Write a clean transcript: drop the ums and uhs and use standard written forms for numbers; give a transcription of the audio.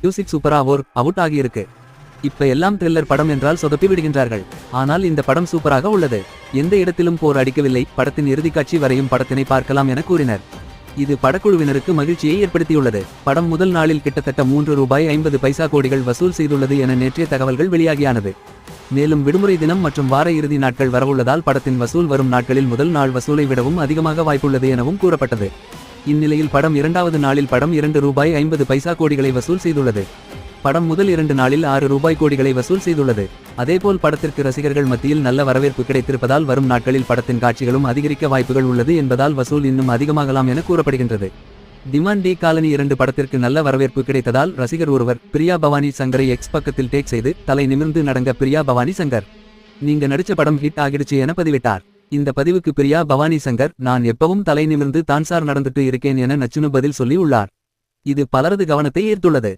Music சூப்பரா out ஆகியிருக்கு. இப்ப எல்லாம் த்ரில்லர் படம் என்றால் சொதப்பி விடுகின்றார்கள். ஆனால் இந்த படம் சூப்பராக உள்ளது. எந்த இடத்திலும் போர் அடிக்கவில்லை. படத்தின் இறுதிக்காட்சி வரையும் படத்தினை பார்க்கலாம் என கூறினர். இது படக்குழுவினருக்கு மகிழ்ச்சியை ஏற்படுத்தியுள்ளது. படம் முதல் நாளில் கிட்டத்தட்ட ₹3.50 கோடிகள் வசூல் செய்துள்ளது என நேற்றைய தகவல்கள் வெளியாகியானது. மேலும் விடுமுறை தினம் மற்றும் வார இறுதி நாட்கள் வரவுள்ளதால் படத்தின் வசூல் வரும் நாட்களில் முதல் நாள் வசூலை விடவும் அதிகமாக வாய்ப்புள்ளது எனவும் கூறப்பட்டது. இந்நிலையில் படம் இரண்டாவது நாளில் படம் ₹2.50 கோடிகளை வசூல் செய்துள்ளது. படம் முதல் 2 நாளில் ₹6 கோடிகளை வசூல் செய்துள்ளது. அதேபோல் படத்திற்கு ரசிகர்கள் மத்தியில் நல்ல வரவேற்பு கிடைத்திருப்பதால் வரும் நாட்களில் படத்தின் காட்சிகளும் அதிகரிக்க வாய்ப்புகள் உள்ளது என்பதால் வசூல் இன்னும் அதிகமாகலாம் என கூறப்படுகின்றது. டிமாண்ட் டி காலனி 2 படத்திற்கு நல்ல வரவேற்பு கிடைத்ததால் ரசிகர் ஒருவர் பிரியா பவானி சங்கரை எக்ஸ் பக்கத்தில் டேக் செய்து தலை நிமிர்ந்து நடங்க பிரியா பவானி சங்கர், நீங்க நடிச்ச படம் ஹிட் ஆகிடுச்சு என பதிவிட்டார். இந்த பதிவுக்கு பிரியா பவானி சங்கர், நான் எப்பவும் தலை நிமிர்ந்து தான் சார் நடந்துட்டு இருக்கேன் என நச்சுன்னு பதில் சொல்லி உள்ளார். இது பலரது கவனத்தை ஈர்த்துள்ளது.